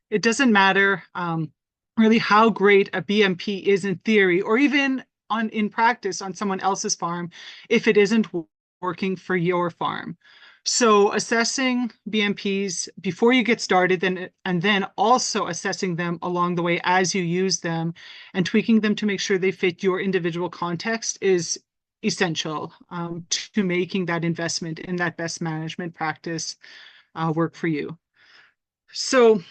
It doesn't matter really how great a BMP is in theory, or even in practice on someone else's farm, if it isn't working for your farm. So assessing BMPs before you get started, and then also assessing them along the way as you use them and tweaking them to make sure they fit your individual context is essential to making that investment in that best management practice work for you. So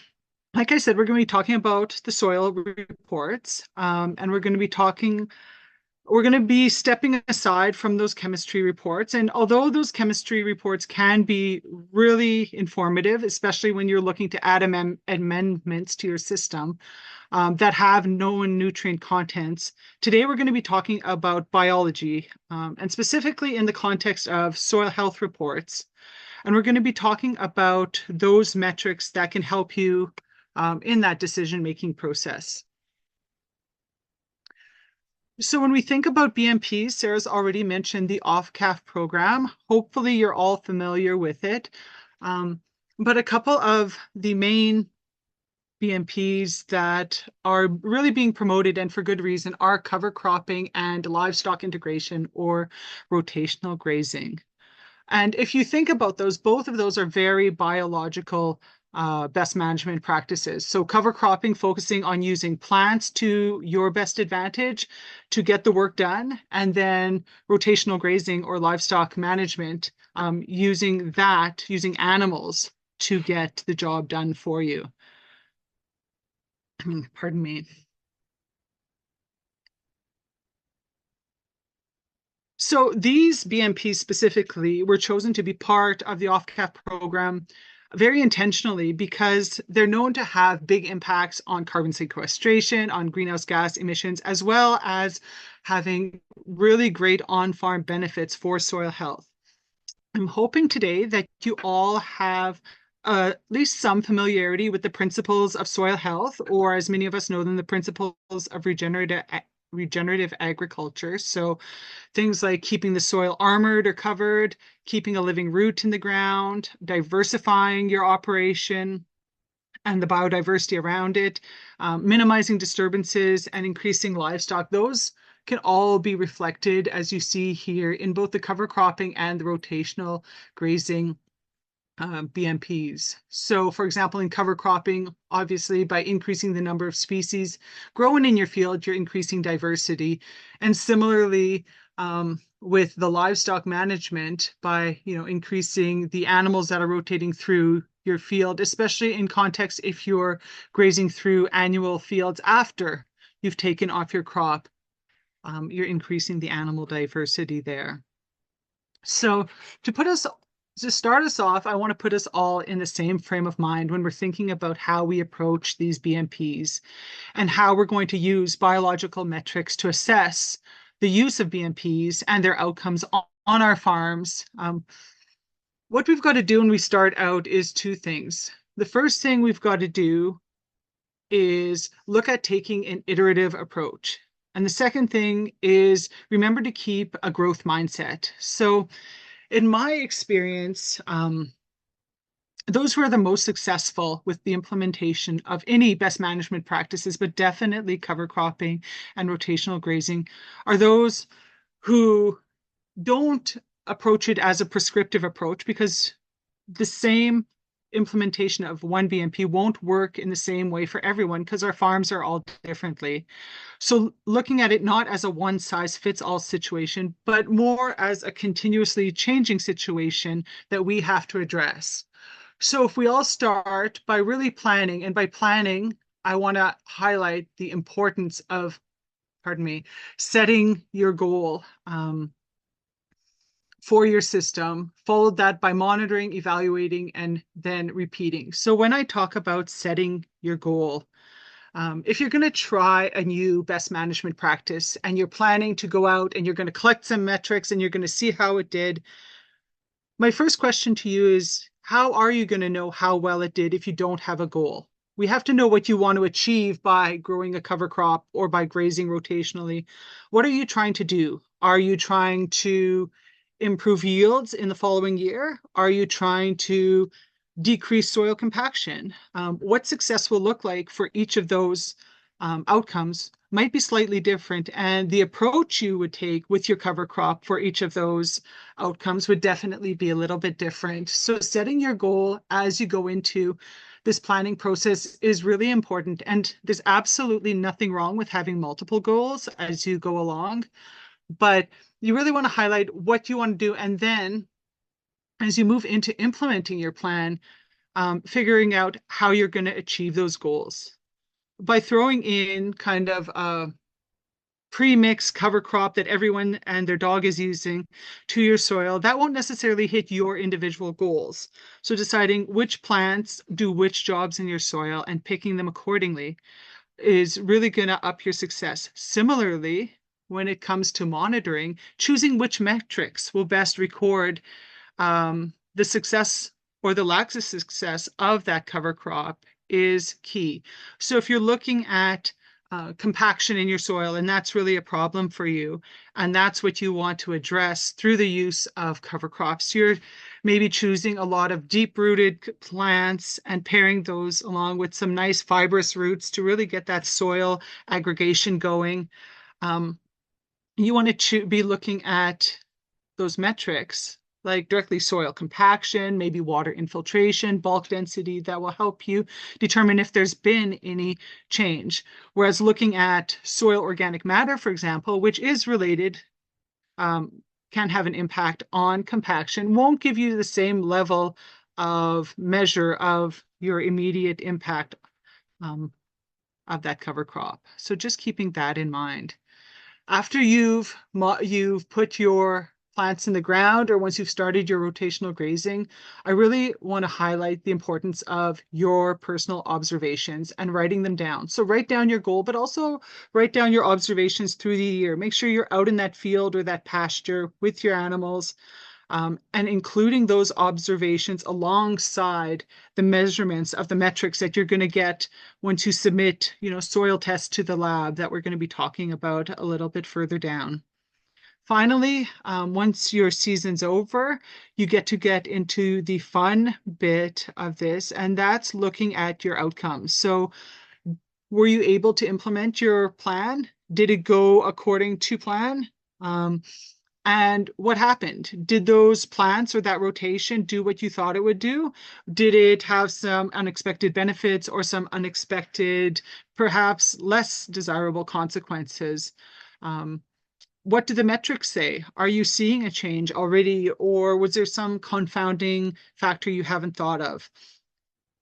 like I said, we're going to be talking about the soil reports, and we're going to be stepping aside from those chemistry reports. And although those chemistry reports can be really informative, especially when you're looking to add amendments to your system that have known nutrient contents, today we're going to be talking about biology, and specifically in the context of soil health reports. And we're going to be talking about those metrics that can help you in that decision-making process. So when we think about BMPs, Sarah's already mentioned the off-calf program. Hopefully you're all familiar with it. But a couple of the main BMPs that are really being promoted, and for good reason, are cover cropping and livestock integration, or rotational grazing. And if you think about those, both of those are very biological best management practices. So cover cropping, focusing on using plants to your best advantage to get the work done, and then rotational grazing or livestock management, using animals to get the job done for you. Pardon me. So these BMPs specifically were chosen to be part of the off-calf program very intentionally because they're known to have big impacts on carbon sequestration, on greenhouse gas emissions, as well as having really great on-farm benefits for soil health. I'm hoping today that you all have at least some familiarity with the principles of soil health, or as many of us know them, the principles of regenerative agriculture. So things like keeping the soil armored or covered, keeping a living root in the ground, diversifying your operation and the biodiversity around it, minimizing disturbances and increasing livestock. Those can all be reflected, as you see here, in both the cover cropping and the rotational grazing BMPs. So for example, in cover cropping, obviously by increasing the number of species growing in your field, you're increasing diversity. And similarly, with the livestock management, by increasing the animals that are rotating through your field, especially in context if you're grazing through annual fields after you've taken off your crop, you're increasing the animal diversity there. So to start us off, I want to put us all in the same frame of mind when we're thinking about how we approach these BMPs and how we're going to use biological metrics to assess the use of BMPs and their outcomes on our farms. What we've got to do when we start out is two things. The first thing we've got to do is look at taking an iterative approach. And the second thing is remember to keep a growth mindset. So in my experience, those who are the most successful with the implementation of any best management practices, but definitely cover cropping and rotational grazing, are those who don't approach it as a prescriptive approach, because the same implementation of one BMP won't work in the same way for everyone because our farms are all differently. So looking at it not as a one size fits all situation, but more as a continuously changing situation that we have to address. So if we all start by really planning, and by planning, I want to highlight the importance of, setting your goal for your system, followed that by monitoring, evaluating, and then repeating. So when I talk about setting your goal, if you're going to try a new best management practice and you're planning to go out and you're going to collect some metrics and you're going to see how it did, my first question to you is, how are you going to know how well it did if you don't have a goal? We have to know what you want to achieve by growing a cover crop or by grazing rotationally. What are you trying to do? Are you trying to improve yields in the following year? Are you trying to decrease soil compaction. What success will look like for each of those outcomes might be slightly different, and the approach you would take with your cover crop for each of those outcomes would definitely be a little bit different. So setting your goal as you go into this planning process is really important, and there's absolutely nothing wrong with having multiple goals as you go along, but you really want to highlight what you want to do, and then as you move into implementing your plan, figuring out how you're going to achieve those goals. By throwing in kind of a pre-mixed cover crop that everyone and their dog is using to your soil, that won't necessarily hit your individual goals. So deciding which plants do which jobs in your soil and picking them accordingly is really going to up your success. Similarly, when it comes to monitoring, choosing which metrics will best record the success or the lack of success of that cover crop is key. So if you're looking at compaction in your soil, and that's really a problem for you, and that's what you want to address through the use of cover crops, you're maybe choosing a lot of deep-rooted plants and pairing those along with some nice fibrous roots to really get that soil aggregation going. You want to be looking at those metrics like directly soil compaction, maybe water infiltration, bulk density, that will help you determine if there's been any change. Whereas looking at soil organic matter, for example, which is related, can have an impact on compaction, won't give you the same level of measure of your immediate impact of that cover crop. So just keeping that in mind. After you've put your plants in the ground, or once you've started your rotational grazing, I really want to highlight the importance of your personal observations and writing them down. So write down your goal, but also write down your observations through the year. Make sure you're out in that field or that pasture with your animals, and including those observations alongside the measurements of the metrics that you're going to get once you submit, soil tests to the lab that we're going to be talking about a little bit further down. Finally, once your season's over, you get into the fun bit of this, and that's looking at your outcomes. So were you able to implement your plan? Did it go according to plan? And what happened? Did those plants or that rotation do what you thought it would do? Did it have some unexpected benefits or some unexpected, perhaps less desirable consequences? What do the metrics say? Are you seeing a change already, or was there some confounding factor you haven't thought of?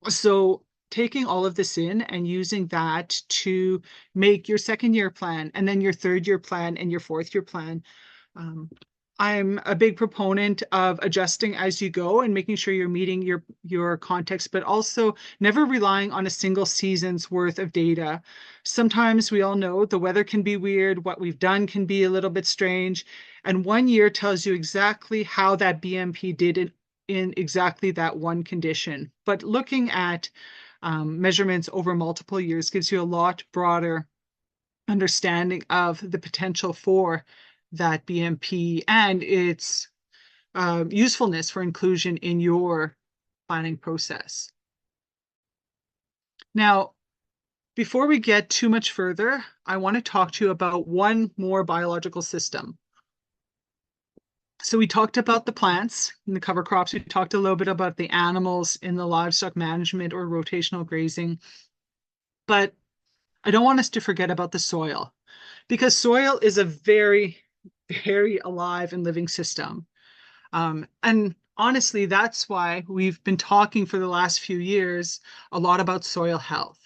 So taking all of this in and using that to make your second year plan, and then your third year plan and your fourth year plan. I'm a big proponent of adjusting as you go and making sure you're meeting your context, but also never relying on a single season's worth of data. Sometimes we all know the weather can be weird, what we've done can be a little bit strange, and 1 year tells you exactly how that BMP did in exactly that one condition. But looking at measurements over multiple years gives you a lot broader understanding of the potential for that BMP and its usefulness for inclusion in your planning process. Now, before we get too much further, I want to talk to you about one more biological system. So we talked about the plants and the cover crops. We talked a little bit about the animals in the livestock management or rotational grazing. But I don't want us to forget about the soil, because soil is a very alive and living system. And honestly, that's why we've been talking for the last few years a lot about soil health.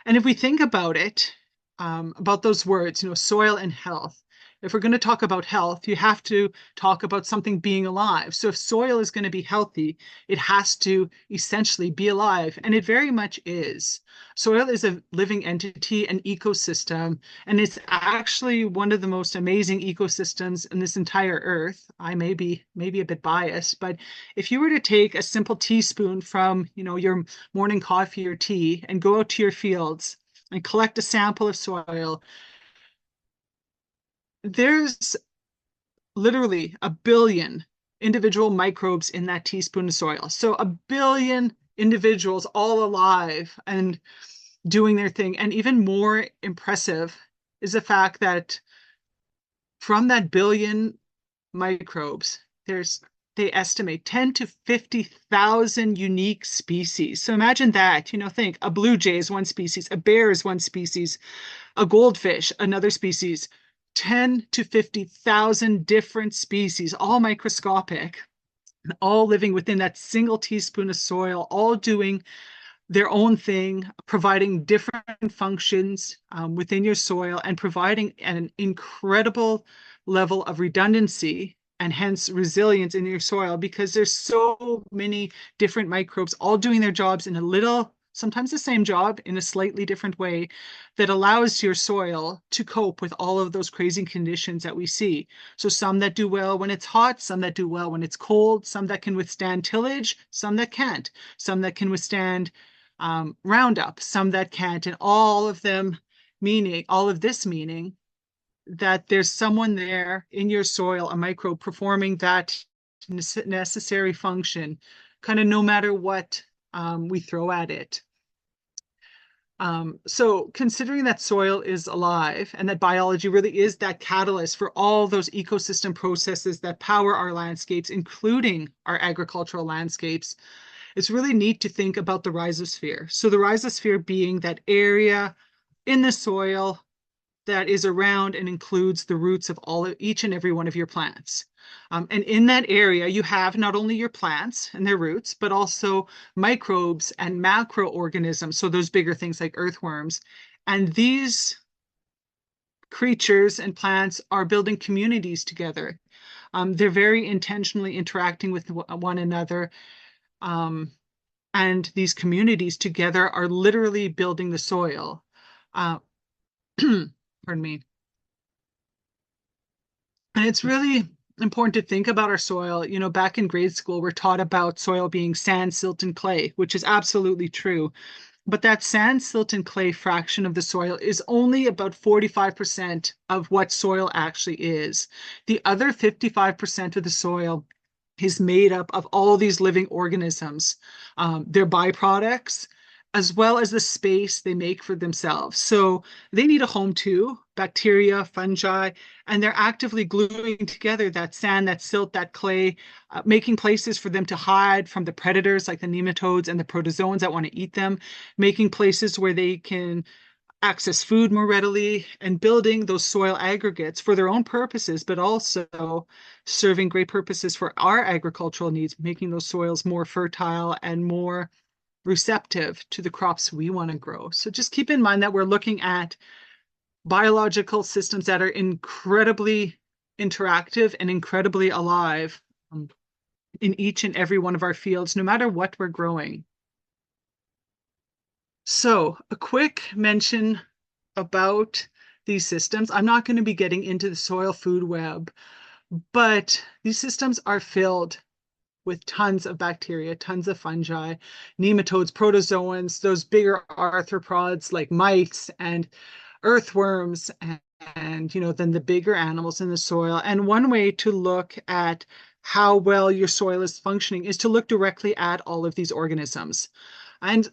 And if we think about it, about those words, soil and health, if we're going to talk about health, you have to talk about something being alive. So if soil is going to be healthy, it has to essentially be alive, and it very much is. Soil is a living entity, an ecosystem, and it's actually one of the most amazing ecosystems in this entire earth. I may be a bit biased, but if you were to take a simple teaspoon from, your morning coffee or tea and go out to your fields and collect a sample of soil, there's literally 1 billion individual microbes in that teaspoon of soil. So 1 billion individuals all alive and doing their thing. And even more impressive is the fact that from that billion microbes, they estimate 10 to 50,000 unique species. So imagine that, think a blue jay is one species, a bear is one species, a goldfish, another species, 10 to 50,000 different species, all microscopic, all living within that single teaspoon of soil, all doing their own thing, providing different functions within your soil and providing an incredible level of redundancy and hence resilience in your soil because there's so many different microbes all doing their jobs in a little, sometimes the same job in a slightly different way that allows your soil to cope with all of those crazy conditions that we see. So some that do well when it's hot, some that do well when it's cold, some that can withstand tillage, some that can't, some that can withstand Roundup, some that can't, and all of this meaning that there's someone there in your soil, a microbe performing that necessary function, kind of no matter what we throw at it. So considering that soil is alive and that biology really is that catalyst for all those ecosystem processes that power our landscapes, including our agricultural landscapes, it's really neat to think about the rhizosphere. So the rhizosphere being that area in the soil that is around and includes the roots of each and every one of your plants. And in that area, you have not only your plants and their roots, but also microbes and macroorganisms. So those bigger things like earthworms. And these creatures and plants are building communities together. They're very intentionally interacting with one another. And these communities together are literally building the soil. Pardon me. And it's really important to think about our soil. Back in grade school, we're taught about soil being sand, silt, and clay, which is absolutely true. But that sand, silt, and clay fraction of the soil is only about 45% of what soil actually is. The other 55% of the soil is made up of all these living organisms, their byproducts, as well as the space they make for themselves. So they need a home too, bacteria, fungi, and they're actively gluing together that sand, that silt, that clay, making places for them to hide from the predators like the nematodes and the protozoans that want to eat them, making places where they can access food more readily, and building those soil aggregates for their own purposes, but also serving great purposes for our agricultural needs, making those soils more fertile and more receptive to the crops we want to grow. So just keep in mind that we're looking at biological systems that are incredibly interactive and incredibly alive in each and every one of our fields, no matter what we're growing. So a quick mention about these systems. I'm not going to be getting into the soil food web, but these systems are filled with tons of bacteria, tons of fungi, nematodes, protozoans, those bigger arthropods like mites and earthworms, and then the bigger animals in the soil. And one way to look at how well your soil is functioning is to look directly at all of these organisms. And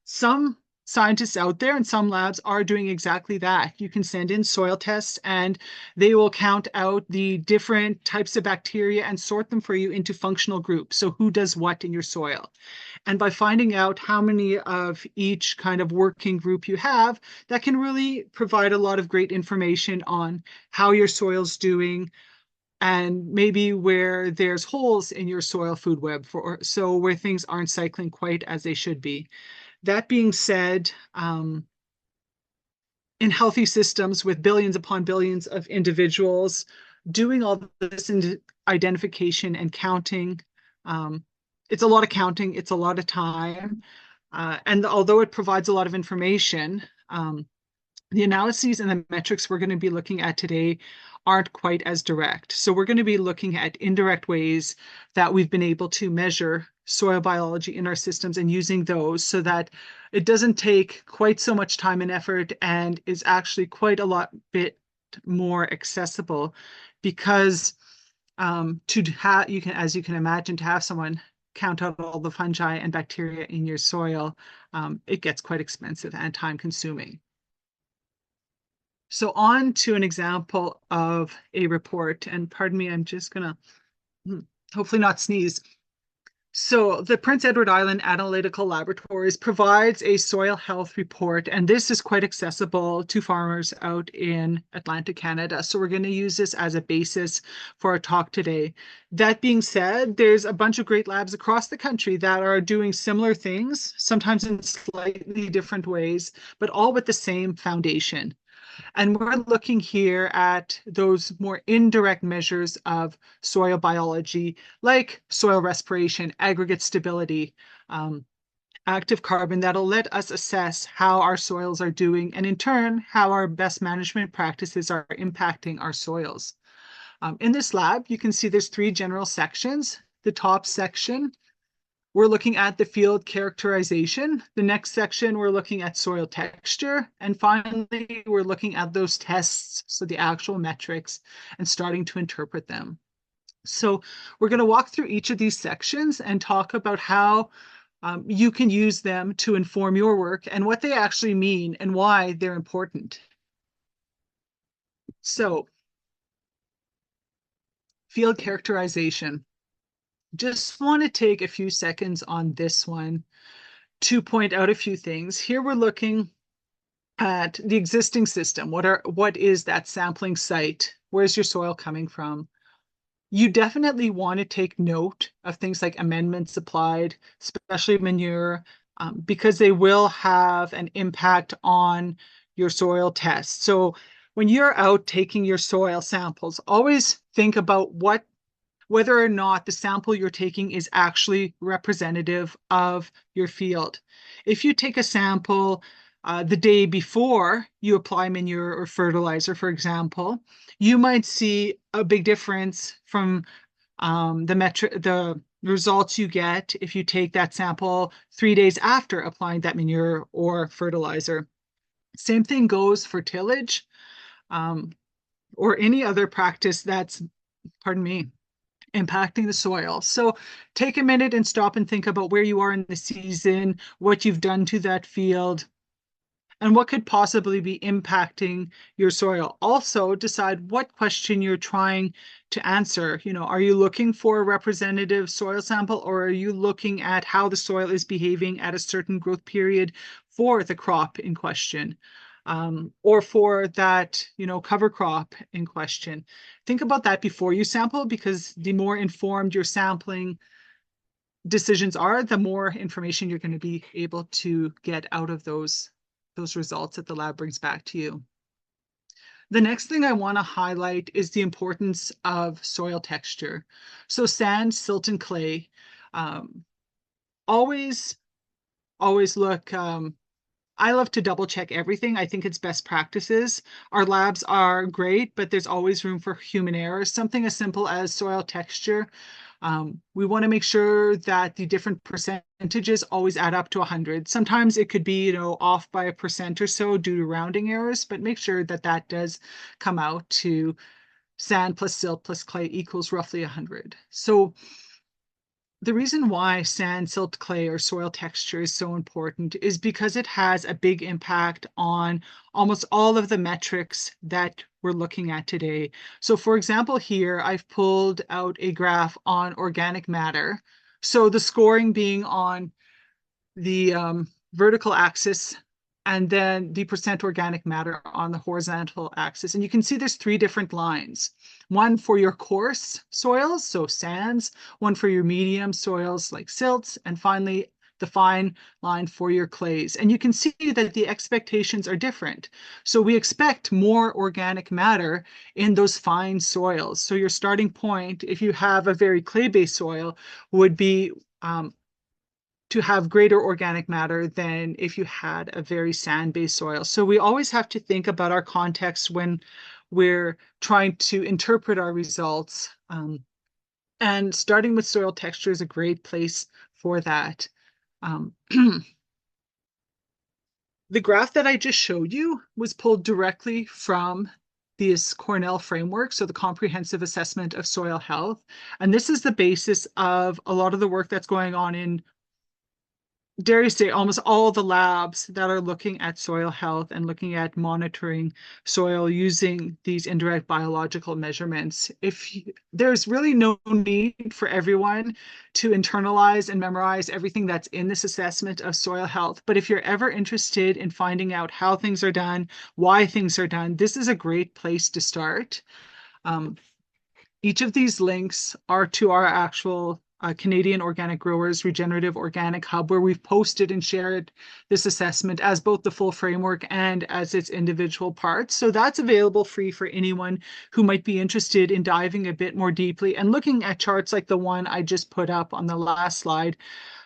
some scientists out there and some labs are doing exactly that. You can send in soil tests and they will count out the different types of bacteria and sort them for you into functional groups. So who does what in your soil? And by finding out how many of each kind of working group you have, that can really provide a lot of great information on how your soil's doing, and maybe where there's holes in your soil food web, so where things aren't cycling quite as they should be. That being said, in healthy systems with billions upon billions of individuals, doing all this identification and counting, it's a lot of counting, it's a lot of time. And although it provides a lot of information, the analyses and the metrics we're going to be looking at today aren't quite as direct. So we're going to be looking at indirect ways that we've been able to measure soil biology in our systems and using those so that it doesn't take quite so much time and effort and is actually quite a bit more accessible, because as you can imagine, to have someone count out all the fungi and bacteria in your soil, it gets quite expensive and time consuming. So on to an example of a report, and pardon me, I'm just gonna hopefully not sneeze. So the Prince Edward Island Analytical Laboratories provides a soil health report, and this is quite accessible to farmers out in Atlantic Canada. So we're going to use this as a basis for our talk today. That being said, there's a bunch of great labs across the country that are doing similar things, sometimes in slightly different ways, but all with the same foundation. And we're looking here at those more indirect measures of soil biology, like soil respiration, aggregate stability, active carbon, that'll let us assess how our soils are doing, and in turn, how our best management practices are impacting our soils. In this lab, you can see there's 3 general sections. The top section, we're looking at the field characterization. The next section, we're looking at soil texture. And finally, we're looking at those tests, so the actual metrics, and starting to interpret them. So we're going to walk through each of these sections and talk about how you can use them to inform your work and what they actually mean and why they're important. So, field characterization. Just want to take a few seconds on this one to point out a few things. Here we're looking at the existing system. What is that sampling site? Where's your soil coming from? You definitely want to take note of things like amendments applied, especially manure, because they will have an impact on your soil test. So when you're out taking your soil samples, always think about whether or not the sample you're taking is actually representative of your field. If you take a sample the day before you apply manure or fertilizer, for example, you might see a big difference from the results you get if you take that sample 3 days after applying that manure or fertilizer. Same thing goes for tillage or any other practice that's, pardon me, impacting the soil. So take a minute and stop and think about where you are in the season, what you've done to that field, and what could possibly be impacting your soil. Also, decide what question you're trying to answer. Are you looking for a representative soil sample, or are you looking at how the soil is behaving at a certain growth period for the crop in question? Or for that, cover crop in question. Think about that before you sample, because the more informed your sampling decisions are, the more information you're going to be able to get out of those results that the lab brings back to you. The next thing I want to highlight is the importance of soil texture. So sand, silt, and clay. Always look. I love to double check everything. I think it's best practices. Our labs are great, but there's always room for human error. Something as simple as soil texture. We want to make sure that the different percentages always add up to 100. Sometimes it could be, off by 1% or so due to rounding errors, but make sure that that does come out to sand plus silt plus clay equals roughly 100. So the reason why sand, silt, clay, or soil texture is so important is because it has a big impact on almost all of the metrics that we're looking at today. So for example, here I've pulled out a graph on organic matter. So the scoring being on the vertical axis, and then the percent organic matter on the horizontal axis. And you can see there's 3 different lines. One for your coarse soils, so sands, one for your medium soils like silts, and finally the fine line for your clays. And you can see that the expectations are different. So we expect more organic matter in those fine soils. So your starting point, if you have a very clay-based soil, would be to have greater organic matter than if you had a very sand-based soil. So we always have to think about our context when we're trying to interpret our results. And starting with soil texture is a great place for that. The graph that I just showed you was pulled directly from this Cornell framework, so the Comprehensive Assessment of Soil Health. And this is the basis of a lot of the work that's going on in, dare I say, almost all the labs that are looking at soil health and looking at monitoring soil using these indirect biological measurements. There's really no need for everyone to internalize and memorize everything that's in this assessment of soil health. But if you're ever interested in finding out how things are done, why things are done, this is a great place to start. Each of these links are to our actual Canadian Organic Growers Regenerative Organic Hub, where we've posted and shared this assessment as both the full framework and as its individual parts. So that's available free for anyone who might be interested in diving a bit more deeply and looking at charts like the one I just put up on the last slide.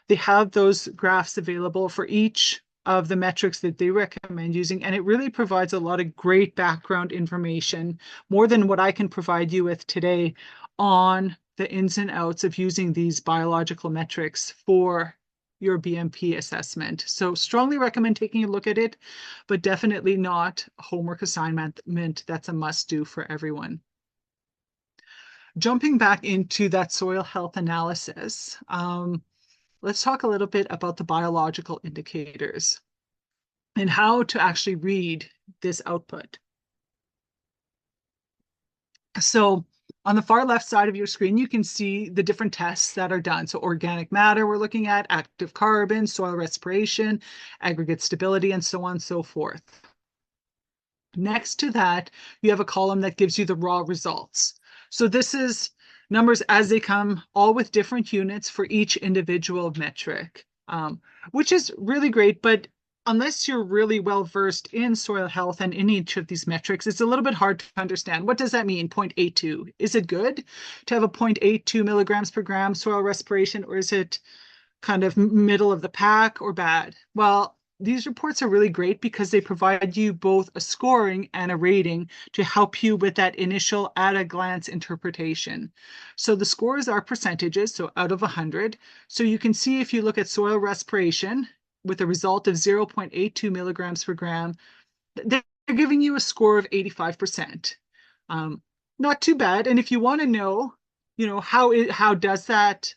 They have those graphs available for each of the metrics that they recommend using, and it really provides a lot of great background information, more than what I can provide you with today, on the ins and outs of using these biological metrics for your BMP assessment. So strongly recommend taking a look at it, but definitely not a homework assignment that's a must-do for everyone. Jumping back into that soil health analysis, let's talk a little bit about the biological indicators and how to actually read this output. So on the far left side of your screen, you can see the different tests that are done. So organic matter we're looking at, active carbon, soil respiration, aggregate stability, and so on and so forth. Next to that, you have a column that gives you the raw results. So this is numbers as they come, all with different units for each individual metric, which is really great. But unless you're really well versed in soil health and in each of these metrics, it's a little bit hard to understand. What does that mean, 0.82? Is it good to have a 0.82 milligrams per gram soil respiration, or is it kind of middle of the pack or bad? Well, these reports are really great because they provide you both a scoring and a rating to help you with that initial at-a-glance interpretation. So the scores are percentages, so out of 100. So you can see if you look at soil respiration with a result of 0.82 milligrams per gram, they're giving you a score of 85%. Not too bad. And if you want to know, how does that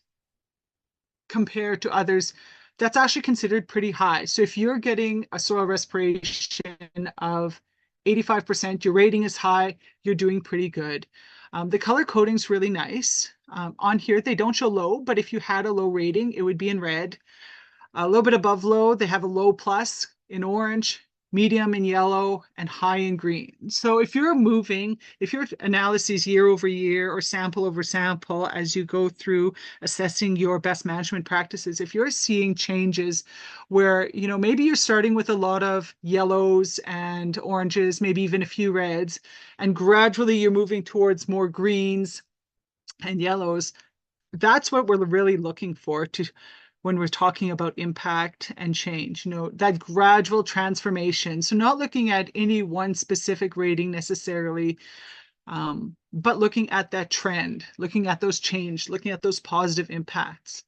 compare to others, that's actually considered pretty high. So if you're getting a soil respiration of 85%, your rating is high, you're doing pretty good. The color coding is really nice. On here, they don't show low, but if you had a low rating, it would be in red. A little bit above low, they have a low plus in orange, medium in yellow, and high in green. So if your analyses year over year or sample over sample as you go through assessing your best management practices, if you're seeing changes where, maybe you're starting with a lot of yellows and oranges, maybe even a few reds, and gradually you're moving towards more greens and yellows, that's what we're really looking for when we're talking about impact and change, that gradual transformation. So not looking at any one specific rating necessarily, but looking at that trend, looking at those change, looking at those positive impacts.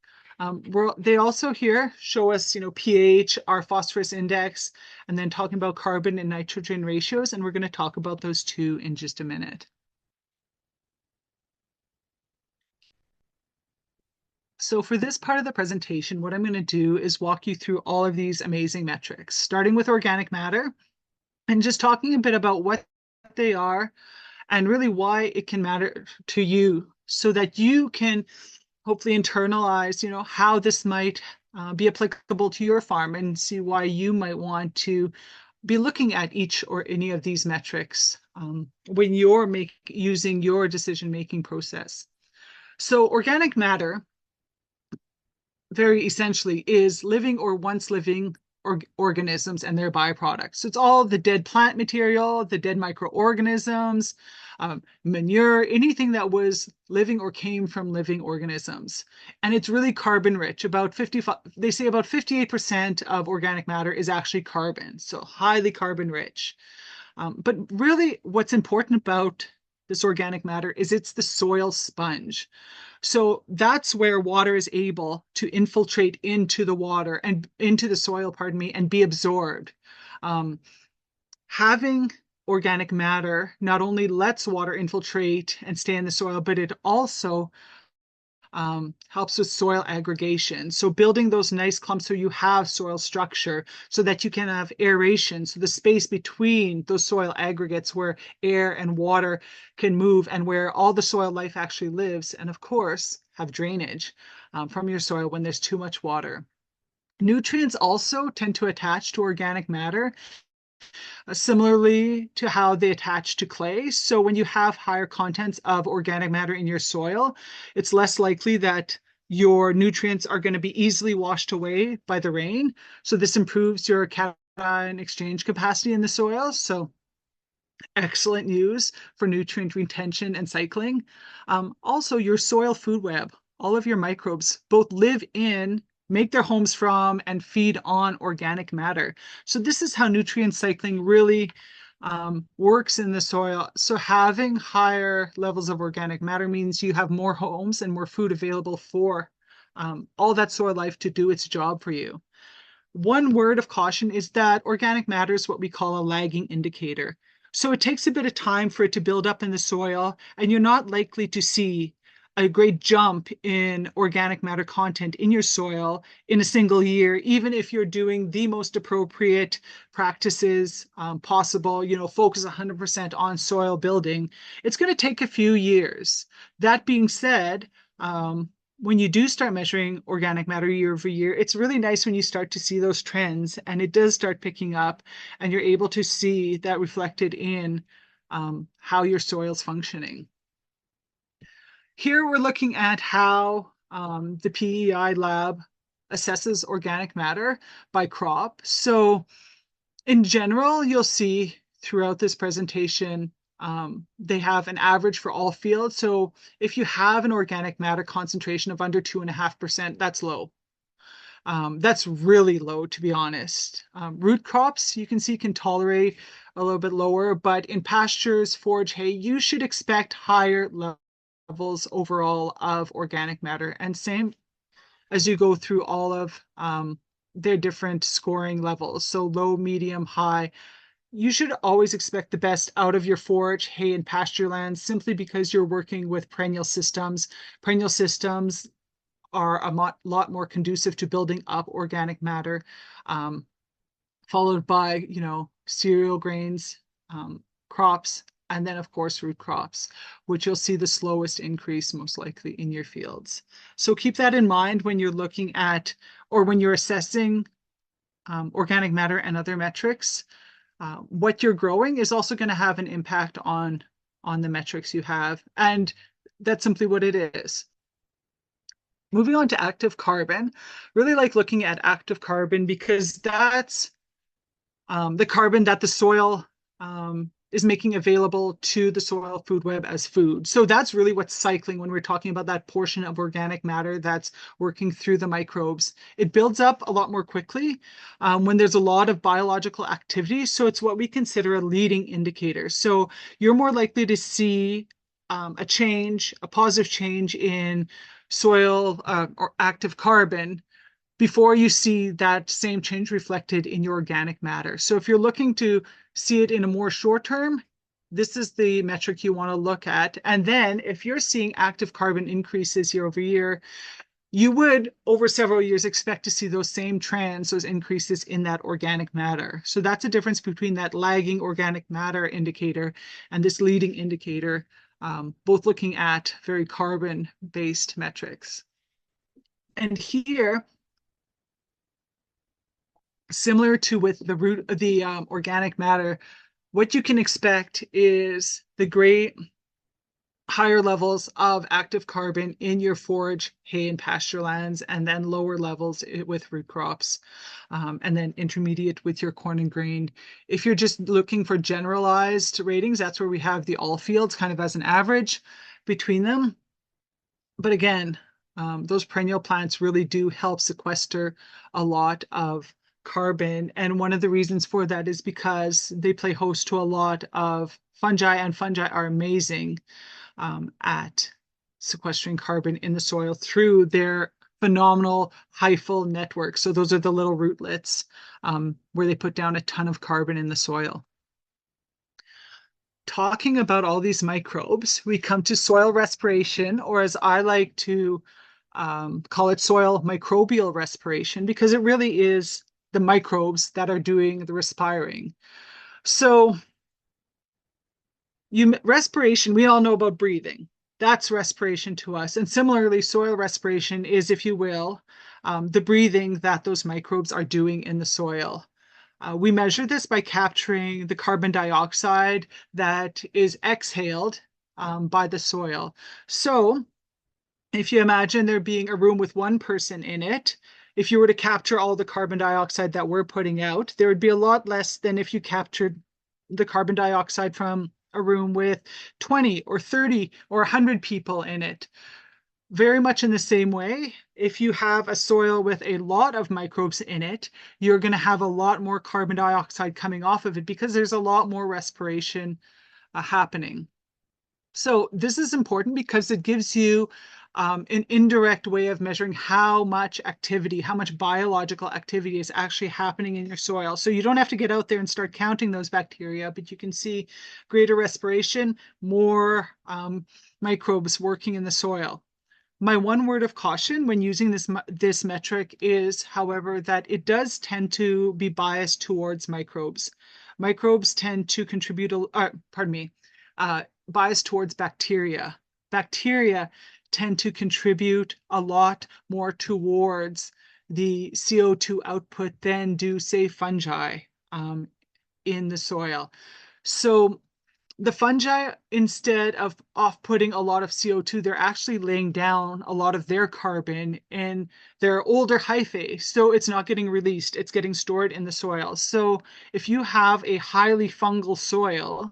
They also here show us, pH, our phosphorus index, and then talking about carbon and nitrogen ratios. And we're going to talk about those two in just a minute. So for this part of the presentation, what I'm going to do is walk you through all of these amazing metrics, starting with organic matter and just talking a bit about what they are and really why it can matter to you so that you can hopefully internalize, how this might be applicable to your farm and see why you might want to be looking at each or any of these metrics when you're using your decision-making process. So organic matter very essentially is living or once living organisms and their byproducts. So it's all the dead plant material, the dead microorganisms, manure, anything that was living or came from living organisms. And it's really carbon rich. They say about 58% of organic matter is actually carbon, so highly carbon rich. But really what's important about this organic matter is it's the soil sponge. So that's where water is able to infiltrate into the water and into the soil, and be absorbed. Having organic matter not only lets water infiltrate and stay in the soil, but it also helps with soil aggregation. So building those nice clumps so you have soil structure so that you can have aeration. So the space between those soil aggregates where air and water can move and where all the soil life actually lives. And of course, have drainage from your soil when there's too much water. Nutrients also tend to attach to organic matter, similarly to how they attach to clay. So when you have higher contents of organic matter in your soil, it's less likely that your nutrients are going to be easily washed away by the rain. So this improves your cation exchange capacity in the soil. So excellent news for nutrient retention and cycling. Also, your soil food web, all of your microbes both live in, make their homes from, and feed on organic matter. So this is how nutrient cycling really works in the soil. So having higher levels of organic matter means you have more homes and more food available for all that soil life to do its job for you. One word of caution is that organic matter is what we call a lagging indicator. So it takes a bit of time for it to build up in the soil, and you're not likely to see a great jump in organic matter content in your soil in a single year, even if you're doing the most appropriate practices possible, focus 100% on soil building. It's going to take a few years. That being said, when you do start measuring organic matter year over year, it's really nice when you start to see those trends and it does start picking up and you're able to see that reflected in how your soil's functioning. Here we're looking at how the PEI lab assesses organic matter by crop. So in general, you'll see throughout this presentation, they have an average for all fields. So if you have an organic matter concentration of under 2.5%, that's low. That's really low, to be honest. Root crops, you can see, can tolerate a little bit lower, but in pastures, forage, hay, you should expect higher levels overall of organic matter. And same as you go through all of their different scoring levels. So low, medium, high. You should always expect the best out of your forage, hay, and pasture lands simply because you're working with perennial systems. Perennial systems are a lot more conducive to building up organic matter, followed by, cereal grains, crops, and then, of course, root crops, which you'll see the slowest increase most likely in your fields. So keep that in mind when you're looking at or when you're assessing organic matter and other metrics. What you're growing is also going to have an impact on the metrics you have, and that's simply what it is. Moving on to active carbon, really like looking at active carbon because that's the carbon that the soil is making available to the soil food web as food. So that's really what's cycling when we're talking about that portion of organic matter that's working through the microbes. It builds up a lot more quickly when there's a lot of biological activity. So it's what we consider a leading indicator. So you're more likely to see a change, a positive change in soil or active carbon before you see that same change reflected in your organic matter. So if you're looking to see it in a more short term, this is the metric you want to look at. And then if you're seeing active carbon increases year over year, you would over several years expect to see those same trends, those increases in that organic matter. So that's a difference between that lagging organic matter indicator and this leading indicator, both looking at very carbon-based metrics. And here, similar to with the organic matter, what you can expect is the great higher levels of active carbon in your forage, hay, and pasture lands, and then lower levels with root crops, and then intermediate with your corn and grain. If you're just looking for generalized ratings, that's where we have the all fields kind of as an average between them. But again, those perennial plants really do help sequester a lot of carbon. And one of the reasons for that is because they play host to a lot of fungi, and fungi are amazing at sequestering carbon in the soil through their phenomenal hyphal network. So those are the little rootlets where they put down a ton of carbon in the soil. talking about all these microbes, we come to soil respiration, or as I like to call it, soil microbial respiration, because it really is the microbes that are doing the respiring. So respiration, we all know about breathing. That's respiration to us. And similarly, soil respiration is, if you will, the breathing that those microbes are doing in the soil. We measure this by capturing the carbon dioxide that is exhaled by the soil. So if you imagine there being a room with one person in it, if you were to capture all the carbon dioxide that we're putting out, there would be a lot less than if you captured the carbon dioxide from a room with 20 or 30 or 100 people in it. Very much in the same way, if you have a soil with a lot of microbes in it, you're going to have a lot more carbon dioxide coming off of it because there's a lot more respiration happening. So this is important because it gives you an indirect way of measuring how much activity, how much biological activity is actually happening in your soil. So you don't have to get out there and start counting those bacteria, but you can see greater respiration, more microbes working in the soil. My one word of caution when using this metric is, however, that it does tend to be biased towards microbes. Microbes tend to contribute, biased towards bacteria. Bacteria tend to contribute a lot more towards the CO2 output than do, say, fungi in the soil. So the fungi, instead of off-putting a lot of CO2, they're actually laying down a lot of their carbon in their older hyphae. So it's not getting released, it's getting stored in the soil. So if you have a highly fungal soil,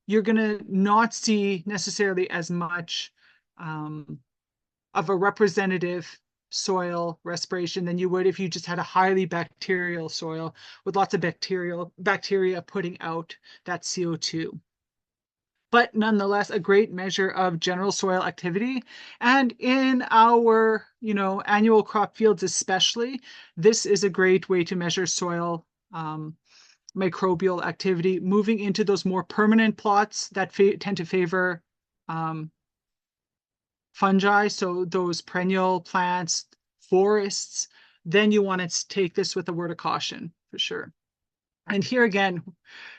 you're going to not see necessarily as much of a representative soil respiration than you would if you just had a highly bacterial soil with lots of bacteria putting out that CO2. But nonetheless, a great measure of general soil activity. And in our, annual crop fields especially, this is a great way to measure soil microbial activity, moving into those more permanent plots that tend to favor fungi, so those perennial plants, forests, then you want to take this with a word of caution for sure. And here again,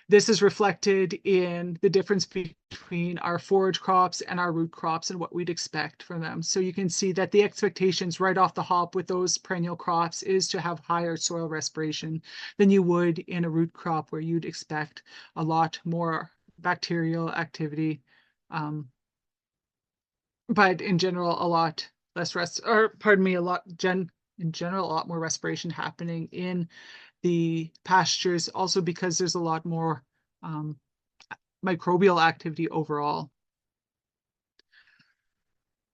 this is reflected in the difference between our forage crops and our root crops and what we'd expect from them. So you can see that the expectations right off the hop with those perennial crops is to have higher soil respiration than you would in a root crop where you'd expect a lot more bacterial activity. But in general, a lot less in general, a lot more respiration happening in the pastures, also because there's a lot more microbial activity overall.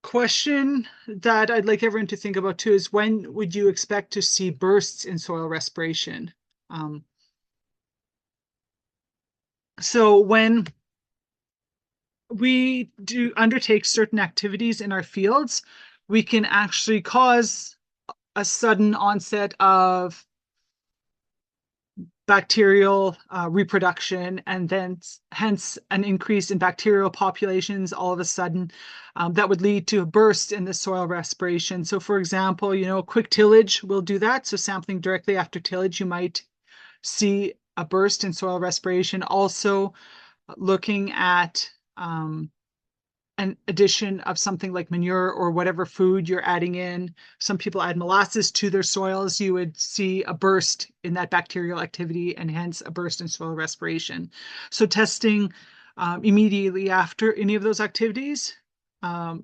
Question that I'd like everyone to think about too is, when would you expect to see bursts in soil respiration? So when we do undertake certain activities in our fields, we can actually cause a sudden onset of bacterial reproduction, and then hence an increase in bacterial populations all of a sudden that would lead to a burst in the soil respiration. So for example, quick tillage will do that. So sampling directly after tillage, you might see a burst in soil respiration. Also looking at an addition of something like manure or whatever food you're adding in. Some people add molasses to their soils. You would see a burst in that bacterial activity and hence a burst in soil respiration. So testing immediately after any of those activities,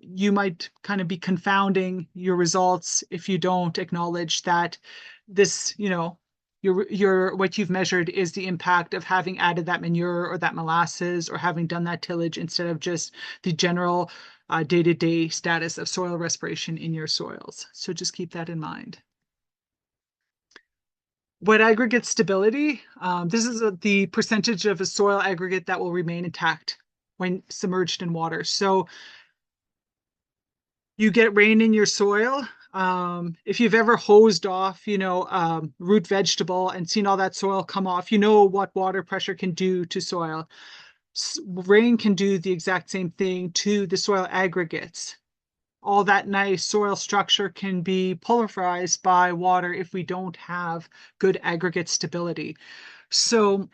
you might kind of be confounding your results if you don't acknowledge that this, your what you've measured is the impact of having added that manure or that molasses or having done that tillage instead of just the general day-to-day status of soil respiration in your soils. So just keep that in mind. Wet aggregate stability. This is the percentage of a soil aggregate that will remain intact when submerged in water. So you get rain in your soil. If you've ever hosed off, root vegetable and seen all that soil come off, you know what water pressure can do to soil. Rain can do the exact same thing to the soil aggregates. All that nice soil structure can be pulverized by water if we don't have good aggregate stability. So,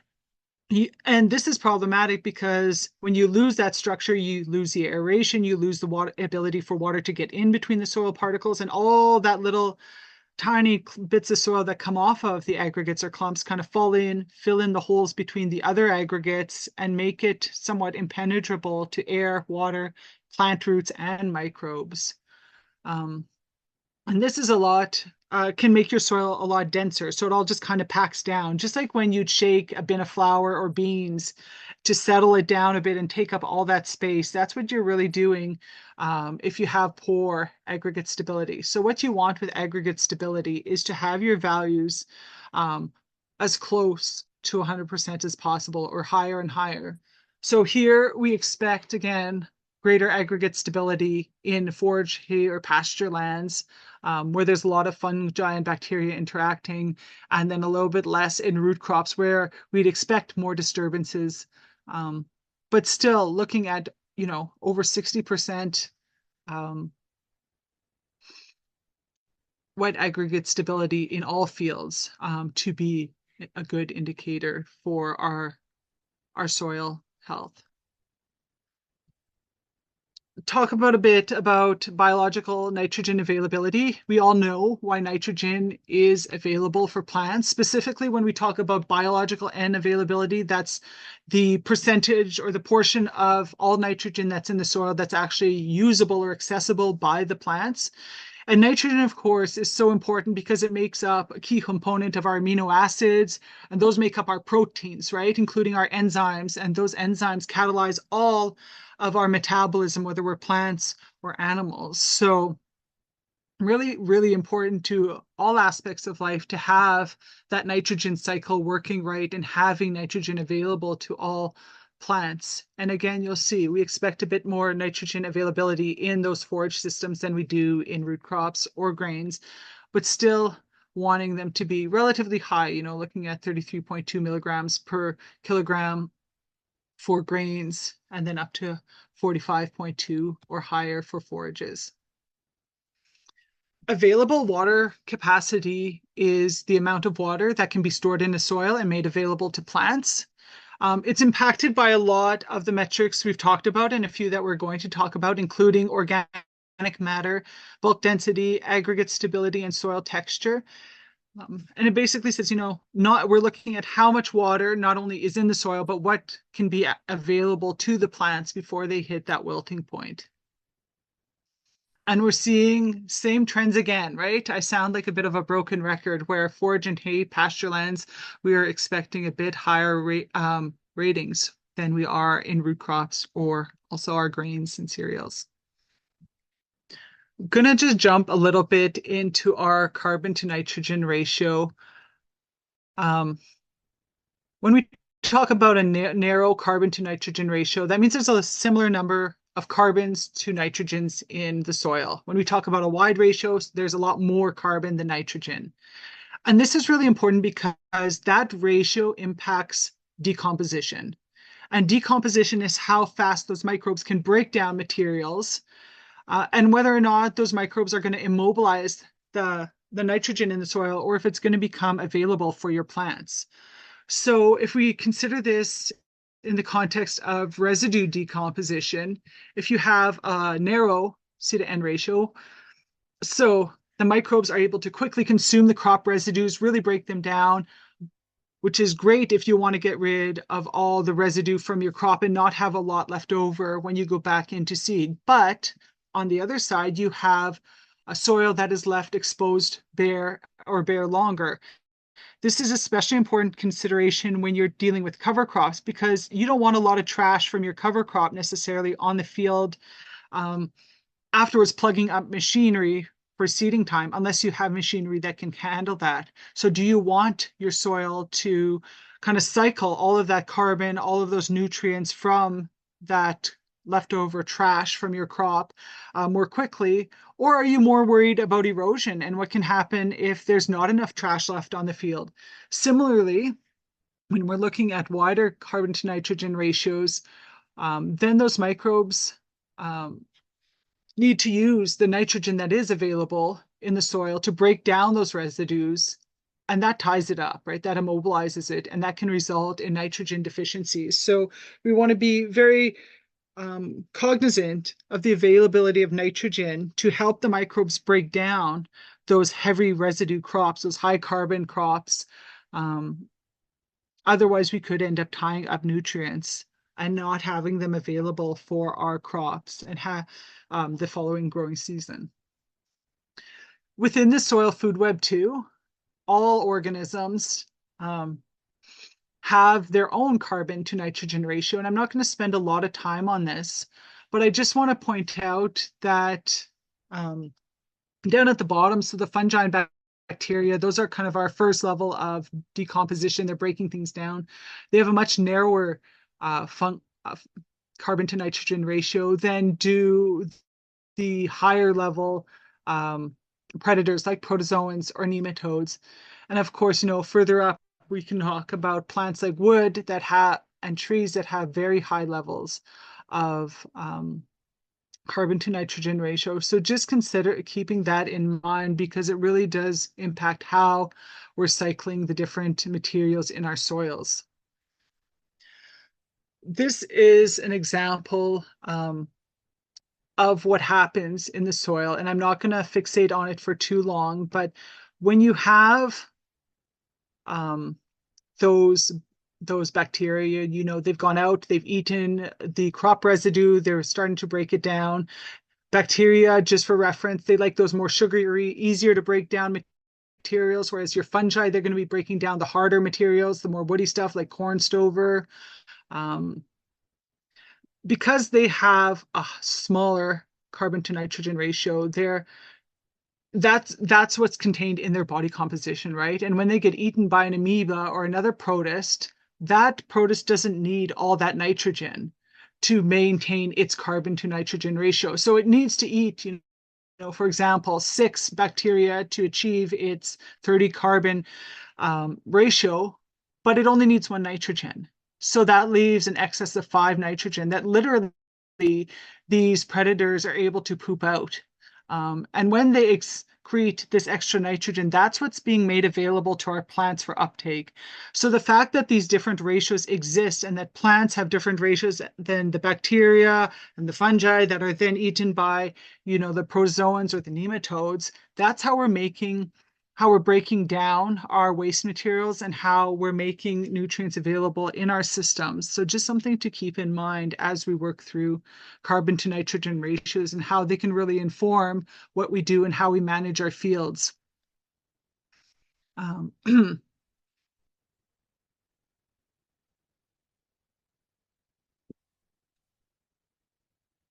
and this is problematic because when you lose that structure, you lose the aeration, you lose the water ability for water to get in between the soil particles, and all that little tiny bits of soil that come off of the aggregates or clumps kind of fall in, fill in the holes between the other aggregates, and make it somewhat impenetrable to air, water, plant roots, and microbes. Um, and this is can make your soil a lot denser. So it all just kind of packs down, just like when you'd shake a bin of flour or beans to settle it down a bit and take up all that space. That's what you're really doing if you have poor aggregate stability. So what you want with aggregate stability is to have your values um, as close to 100% as possible or higher and higher. So here we expect, again, greater aggregate stability in forage, hay, or pasture lands where there's a lot of fungi and bacteria interacting, and then a little bit less in root crops where we'd expect more disturbances. But still looking at, over 60% wet aggregate stability in all fields to be a good indicator for our soil health. Talk about a bit about biological nitrogen availability. We all know why nitrogen is available for plants. Specifically, when we talk about biological N availability, that's the percentage or the portion of all nitrogen that's in the soil that's actually usable or accessible by the plants. And nitrogen, of course, is so important because it makes up a key component of our amino acids, and those make up our proteins, right? Including our enzymes, and those enzymes catalyze all of our metabolism, whether we're plants or animals. So really, really important to all aspects of life to have that nitrogen cycle working right and having nitrogen available to all plants. And again, you'll see we expect a bit more nitrogen availability in those forage systems than we do in root crops or grains, but still wanting them to be relatively high, looking at 33.2 milligrams per kilogram for grains, and then up to 45.2 or higher for forages. Available water capacity is the amount of water that can be stored in the soil and made available to plants. It's impacted by a lot of the metrics we've talked about and a few that we're going to talk about, including organic matter, bulk density, aggregate stability, and soil texture. And it basically says, we're looking at how much water not only is in the soil, but what can be available to the plants before they hit that wilting point. And we're seeing same trends again, right? I sound like a bit of a broken record where forage and hay pasture lands, we are expecting a bit higher ratings than we are in root crops or also our grains and cereals. Gonna just jump a little bit into our carbon to nitrogen ratio. When we talk about a narrow carbon to nitrogen ratio, that means there's a similar number of carbons to nitrogens in the soil. When we talk about a wide ratio, there's a lot more carbon than nitrogen. And this is really important because that ratio impacts decomposition. And decomposition is how fast those microbes can break down materials and whether or not those microbes are going to immobilize the nitrogen in the soil or if it's going to become available for your plants. So if we consider this in the context of residue decomposition, if you have a narrow C to N ratio, so the microbes are able to quickly consume the crop residues, really break them down, which is great if you want to get rid of all the residue from your crop and not have a lot left over when you go back into seed. But on the other side, you have a soil that is left exposed bare longer. This is especially important consideration when you're dealing with cover crops because you don't want a lot of trash from your cover crop necessarily on the field afterwards plugging up machinery for seeding time unless you have machinery that can handle that. So do you want your soil to kind of cycle all of that carbon, all of those nutrients from that leftover trash from your crop more quickly? Or are you more worried about erosion and what can happen if there's not enough trash left on the field? Similarly, when we're looking at wider carbon to nitrogen ratios, then those microbes um, need to use the nitrogen that is available in the soil to break down those residues. And that ties it up, right? That immobilizes it, and that can result in nitrogen deficiencies. So we want to be very cognizant of the availability of nitrogen to help the microbes break down those heavy residue crops, those high carbon crops. Um, Otherwise, we could end up tying up nutrients and not having them available for our crops and the following growing season. Within the soil food web too, all organisms have their own carbon to nitrogen ratio. And I'm not going to spend a lot of time on this, but I just want to point out that down at the bottom, so the fungi and bacteria, those are kind of our first level of decomposition. They're breaking things down. They have a much narrower carbon to nitrogen ratio than do the higher level predators like protozoans or nematodes. And of course, further up, we can talk about plants like wood that have and trees that have very high levels of carbon to nitrogen ratio. So just consider keeping that in mind because it really does impact how we're cycling the different materials in our soils. This is an example of what happens in the soil, and I'm not going to fixate on it for too long, but when you have those bacteria, they've gone out, they've eaten the crop residue, they're starting to break it down. Bacteria, just for reference, they like those more sugary, easier to break down materials, whereas your fungi, they're going to be breaking down the harder materials, the more woody stuff like corn stover. Because they have a smaller carbon to nitrogen ratio, that's what's contained in their body composition, right? And when they get eaten by an amoeba or another protist, that protist doesn't need all that nitrogen to maintain its carbon to nitrogen ratio. So it needs to eat, for example, 6 bacteria to achieve its 30 carbon ratio, but it only needs 1 nitrogen. So that leaves an excess of 5 nitrogen that literally these predators are able to poop out. And when they excrete this extra nitrogen, that's what's being made available to our plants for uptake. So the fact that these different ratios exist and that plants have different ratios than the bacteria and the fungi that are then eaten by, the protozoans or the nematodes, that's how we're breaking down our waste materials and how we're making nutrients available in our systems. So just something to keep in mind as we work through carbon to nitrogen ratios and how they can really inform what we do and how we manage our fields.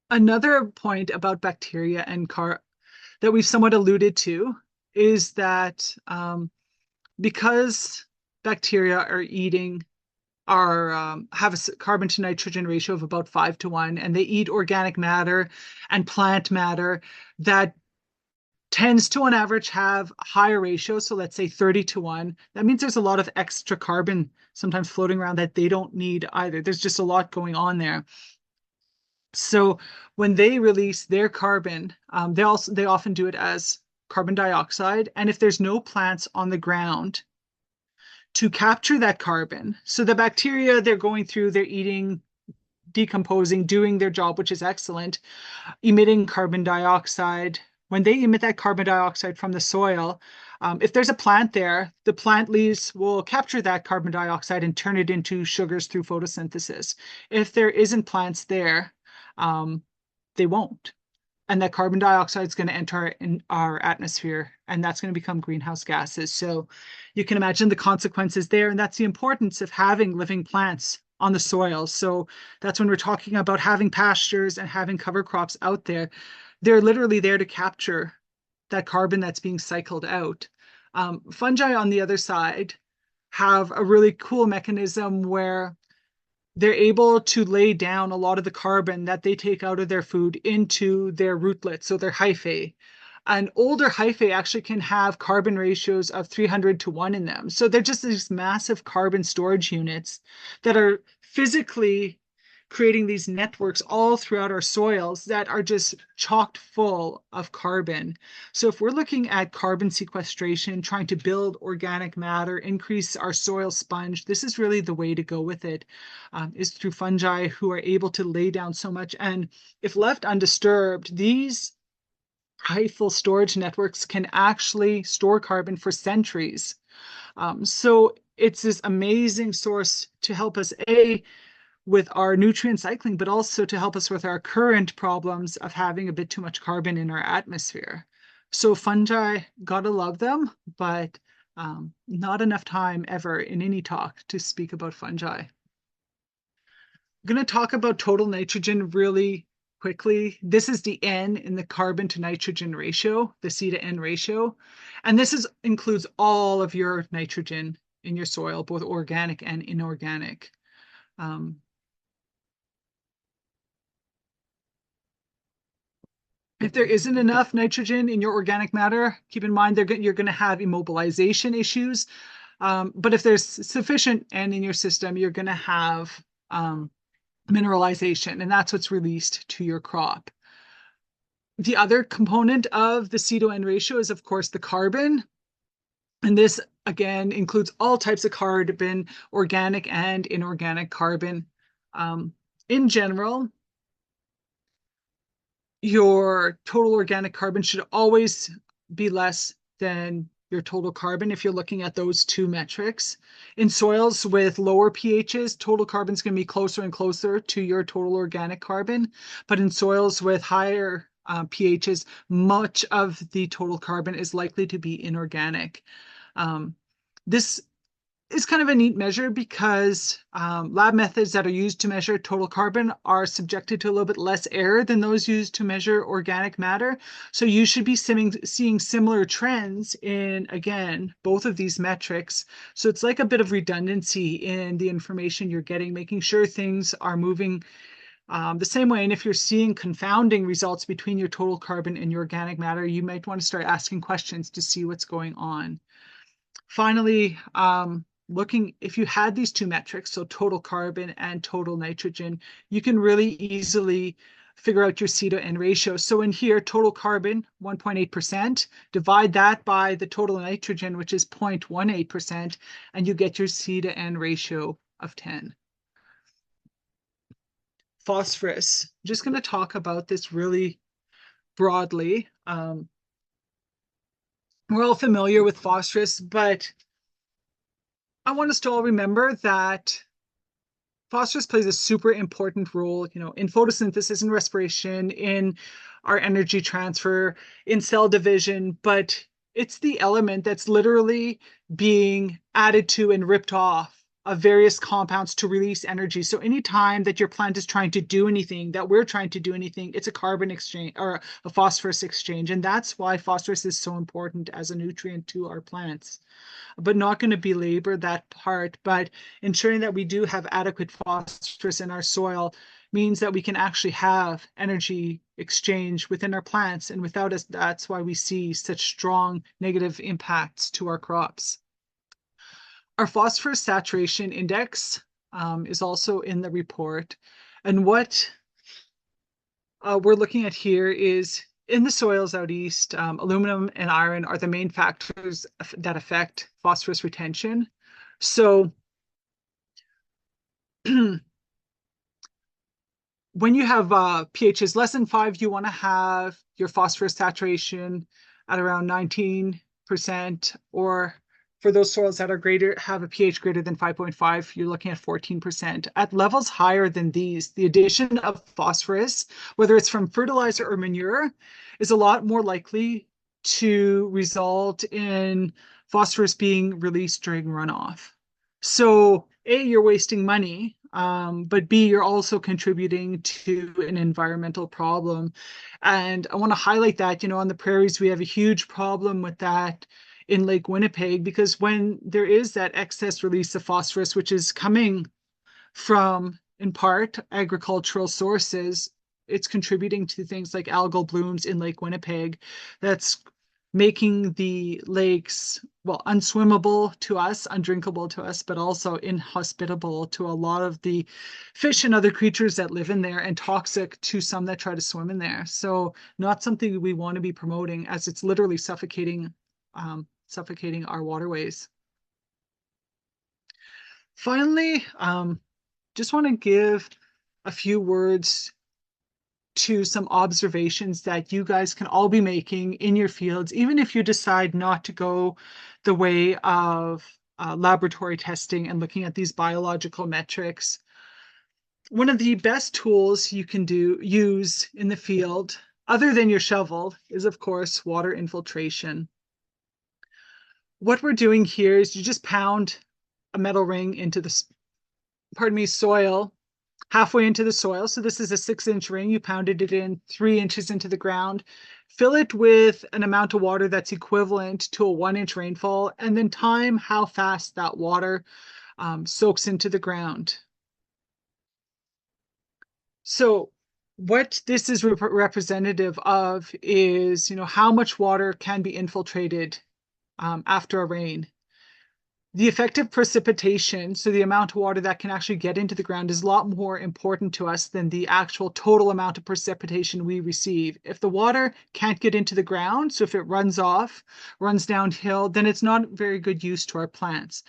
Another point about bacteria and that we've somewhat alluded to is that because bacteria have a carbon to nitrogen ratio of about 5:1, and they eat organic matter and plant matter that tends to on average have higher ratios. So let's say 30:1. That means there's a lot of extra carbon sometimes floating around that they don't need either. There's just a lot going on there. So when they release their carbon, they often do it as carbon dioxide. And if there's no plants on the ground to capture that carbon, so the bacteria, they're going through, they're eating, decomposing, doing their job, which is excellent, emitting carbon dioxide. When they emit that carbon dioxide from the soil, if there's a plant there, the plant leaves will capture that carbon dioxide and turn it into sugars through photosynthesis. If there isn't plants there, they won't. And that carbon dioxide is going to enter in our atmosphere, and that's going to become greenhouse gases. So you can imagine the consequences there, and that's the importance of having living plants on the soil. So that's when we're talking about having pastures and having cover crops out there. They're literally there to capture that carbon that's being cycled out. Fungi, on the other side, have a really cool mechanism where they're able to lay down a lot of the carbon that they take out of their food into their rootlets, so their hyphae. An older hyphae actually can have carbon ratios of 300 to 1 in them. So they're just these massive carbon storage units that are physically creating these networks all throughout our soils that are just chocked full of carbon. So if we're looking at carbon sequestration, trying to build organic matter, increase our soil sponge, this is really the way to go with it, is through fungi who are able to lay down so much. And if left undisturbed, these hyphal storage networks can actually store carbon for centuries. So it's this amazing source to help us, with our nutrient cycling, but also to help us with our current problems of having a bit too much carbon in our atmosphere. So fungi, gotta love them, but not enough time ever in any talk to speak about fungi. I'm going to talk about total nitrogen really quickly. This is the N in the carbon to nitrogen ratio, the C to N ratio. And this includes all of your nitrogen in your soil, both organic and inorganic. If there isn't enough nitrogen in your organic matter, keep in mind you're going to have immobilization issues. But if there's sufficient N in your system, you're going to have mineralization, and that's what's released to your crop. The other component of the C to N ratio is, of course, the carbon. And this, again, includes all types of carbon, organic and inorganic carbon. In general, your total organic carbon should always be less than your total carbon if you're looking at those two metrics. In soils with lower pHs, total carbon is going to be closer and closer to your total organic carbon. But in soils with higher pHs, much of the total carbon is likely to be inorganic. This is kind of a neat measure because lab methods that are used to measure total carbon are subjected to a little bit less error than those used to measure organic matter. So you should be seeing similar trends in, again, both of these metrics. So it's like a bit of redundancy in the information you're getting, making sure things are moving the same way. And if you're seeing confounding results between your total carbon and your organic matter, you might want to start asking questions to see what's going on. Finally, if you had these two metrics, so total carbon and total nitrogen, you can really easily figure out your C to N ratio. So in here, total carbon, 1.8%, divide that by the total nitrogen, which is 0.18%, and you get your C to N ratio of 10. Phosphorus, I'm just going to talk about this really broadly. We're all familiar with phosphorus, but I want us to all remember that phosphorus plays a super important role, in photosynthesis and respiration, in our energy transfer, in cell division, but it's the element that's literally being added to and ripped off of various compounds to release energy. So anytime that your plant is trying to do anything, that we're trying to do anything, it's a carbon exchange or a phosphorus exchange. And that's why phosphorus is so important as a nutrient to our plants. But not going to belabor that part, but ensuring that we do have adequate phosphorus in our soil means that we can actually have energy exchange within our plants. And without us, that's why we see such strong negative impacts to our crops. Our phosphorus saturation index is also in the report. And what we're looking at here is in the soils out east, aluminum and iron are the main factors that affect phosphorus retention. So when you have pHs less than 5, you want to have your phosphorus saturation at around 19%, or for those soils that are have a pH greater than 5.5, you're looking at 14%. At levels higher than these, the addition of phosphorus, whether it's from fertilizer or manure, is a lot more likely to result in phosphorus being released during runoff. So A, you're wasting money, but B, you're also contributing to an environmental problem. And I want to highlight that, on the prairies, we have a huge problem with that in Lake Winnipeg, because when there is that excess release of phosphorus, which is coming from, in part, agricultural sources, it's contributing to things like algal blooms in Lake Winnipeg that's making the lakes, well, unswimmable to us, undrinkable to us, but also inhospitable to a lot of the fish and other creatures that live in there, and toxic to some that try to swim in there. So not something we want to be promoting, as it's literally suffocating our waterways. Finally, just want to give a few words to some observations that you guys can all be making in your fields, even if you decide not to go the way of laboratory testing and looking at these biological metrics. One of the best tools you can use in the field, other than your shovel, is of course water infiltration. What we're doing here is you just pound a metal ring into the, soil, halfway into the soil. So this is a 6-inch ring. You pounded it in 3 inches into the ground. Fill it with an amount of water that's equivalent to a 1-inch rainfall, and then time how fast that water soaks into the ground. So what this is representative of is, how much water can be infiltrated after a rain. The effective precipitation, so the amount of water that can actually get into the ground, is a lot more important to us than the actual total amount of precipitation we receive. If the water can't get into the ground, so if it runs downhill, then it's not very good use to our plants.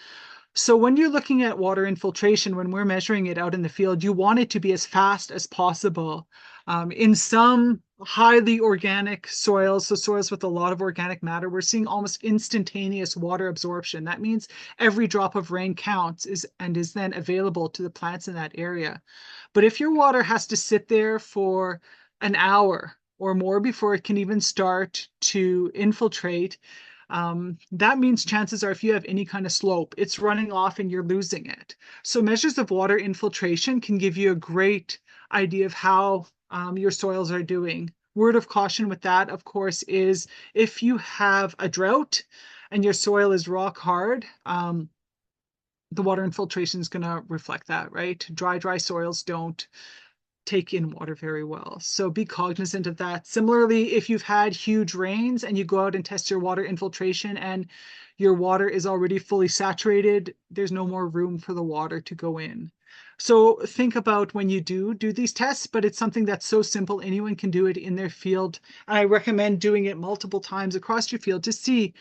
So when you're looking at water infiltration, when we're measuring it out in the field, you want it to be as fast as possible. In some highly organic soils, so soils with a lot of organic matter, we're seeing almost instantaneous water absorption. That means every drop of rain counts and is then available to the plants in that area. But if your water has to sit there for an hour or more before it can even start to infiltrate, that means chances are, if you have any kind of slope, it's running off and you're losing it. So measures of water infiltration can give you a great idea of how your soils are doing. Word of caution with that, of course, is if you have a drought and your soil is rock hard, the water infiltration is going to reflect that, right? Dry soils don't take in water very well. So be cognizant of that. Similarly, if you've had huge rains and you go out and test your water infiltration and your water is already fully saturated, there's no more room for the water to go in. So think about when you do these tests, but it's something that's so simple, anyone can do it in their field. I recommend doing it multiple times across your field to see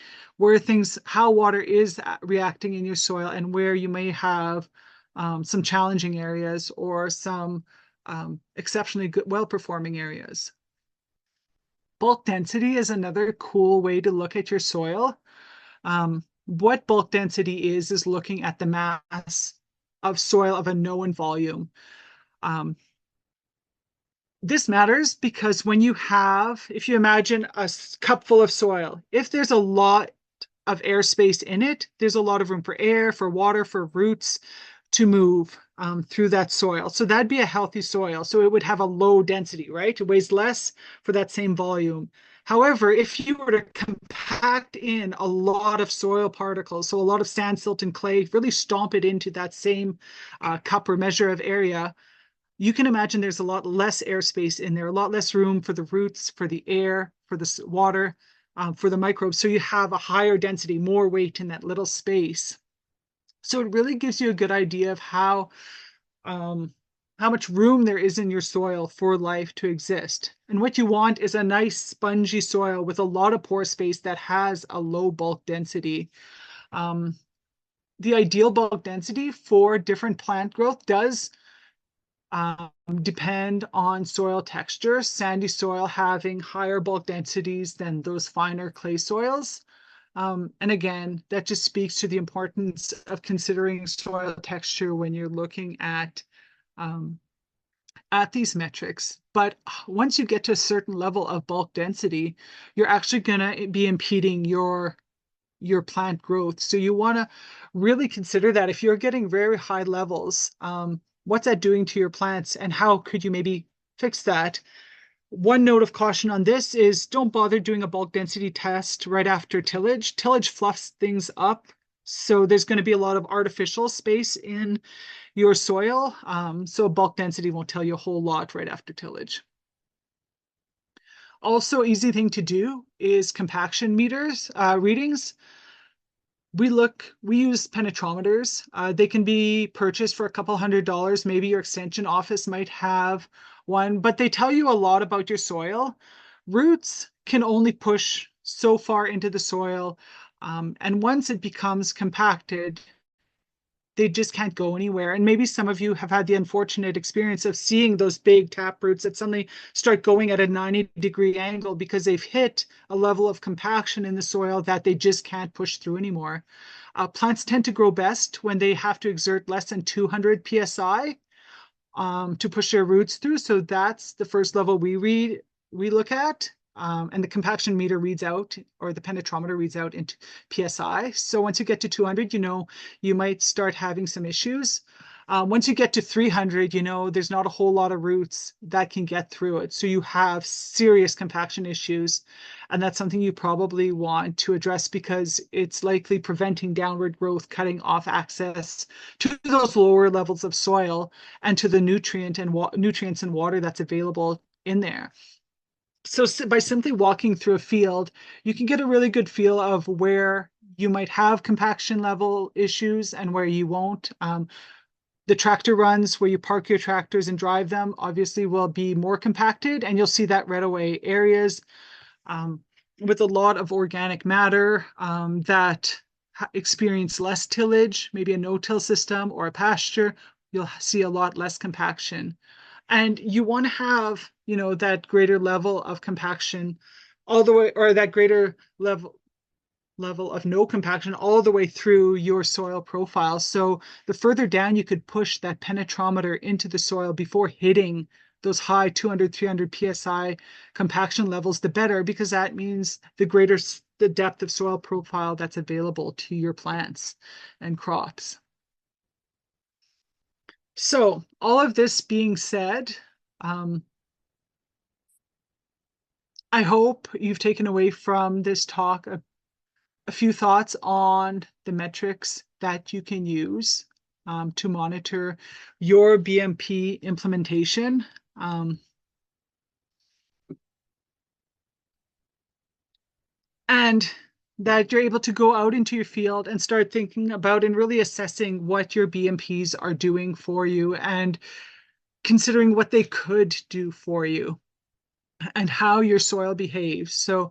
how water is reacting in your soil and where you may have some challenging areas or some exceptionally good, well-performing areas. Bulk density is another cool way to look at your soil. What bulk density is looking at the mass of soil of a known volume. This matters because if you imagine a cup full of soil, if there's a lot of airspace in it, there's a lot of room for air, for water, for roots to move through that soil. So that'd be a healthy soil. So it would have a low density, right? It weighs less for that same volume. However, if you were to compact in a lot of soil particles, so a lot of sand, silt, and clay, really stomp it into that same cup or measure of area, you can imagine there's a lot less airspace in there, a lot less room for the roots, for the air, for the water, for the microbes. So you have a higher density, more weight in that little space. So it really gives you a good idea of how much room there is in your soil for life to exist. And what you want is a nice spongy soil with a lot of pore space that has a low bulk density. The ideal bulk density for different plant growth does depend on soil texture, sandy soil having higher bulk densities than those finer clay soils. And again, that just speaks to the importance of considering soil texture when you're looking at these metrics. But once you get to a certain level of bulk density, you're actually going to be impeding your plant growth. So you want to really consider that if you're getting very high levels, what's that doing to your plants and how could you maybe fix that? One note of caution on this is don't bother doing a bulk density test right after tillage. Tillage fluffs things up. So there's going to be a lot of artificial space in your soil. So bulk density won't tell you a whole lot right after tillage. Also, easy thing to do is compaction meters readings. We use penetrometers. They can be purchased for a couple $100. Maybe your extension office might have one, but they tell you a lot about your soil. Roots can only push so far into the soil, and once it becomes compacted, they just can't go anywhere. And maybe some of you have had the unfortunate experience of seeing those big tap roots that suddenly start going at a 90-degree angle because they've hit a level of compaction in the soil that they just can't push through anymore. Plants tend to grow best when they have to exert less than 200 psi to push their roots through. So that's the first level we look at. And the compaction meter reads out, or the penetrometer reads out into PSI. So once you get to 200, you might start having some issues. Once you get to 300, there's not a whole lot of roots that can get through it. So you have serious compaction issues. And that's something you probably want to address because it's likely preventing downward growth, cutting off access to those lower levels of soil and to the nutrients and water that's available in there. So by simply walking through a field, you can get a really good feel of where you might have compaction level issues and where you won't. The tractor runs where you park your tractors and drive them obviously will be more compacted, and you'll see that right away. Areas with a lot of organic matter that experience less tillage, maybe a no-till system or a pasture, you'll see a lot less compaction. And you want to have, that greater level of compaction all the way, or that greater level of no compaction all the way through your soil profile. So the further down you could push that penetrometer into the soil before hitting those high 200, 300 psi compaction levels, the better, because that means the greater the depth of soil profile that's available to your plants and crops. So all of this being said, I hope you've taken away from this talk a few thoughts on the metrics that you can use to monitor your BMP implementation. And that you're able to go out into your field and start thinking about and really assessing what your BMPs are doing for you and considering what they could do for you and how your soil behaves. So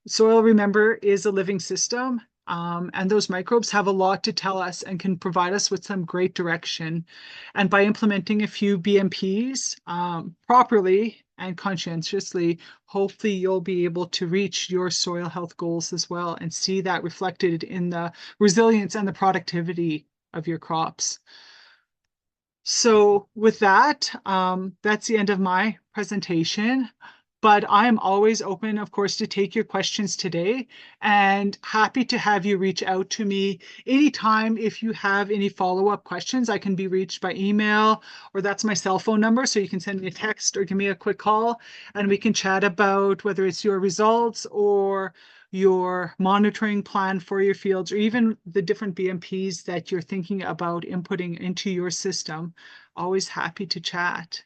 soil, remember, is a living system, and those microbes have a lot to tell us and can provide us with some great direction. And by implementing a few BMPs properly and conscientiously, hopefully you'll be able to reach your soil health goals as well and see that reflected in the resilience and the productivity of your crops. So with that, that's the end of my presentation. But I'm always open, of course, to take your questions today and happy to have you reach out to me anytime if you have any follow-up questions. I can be reached by email, or that's my cell phone number. So you can send me a text or give me a quick call and we can chat about whether it's your results or your monitoring plan for your fields, or even the different BMPs that you're thinking about inputting into your system. Always happy to chat.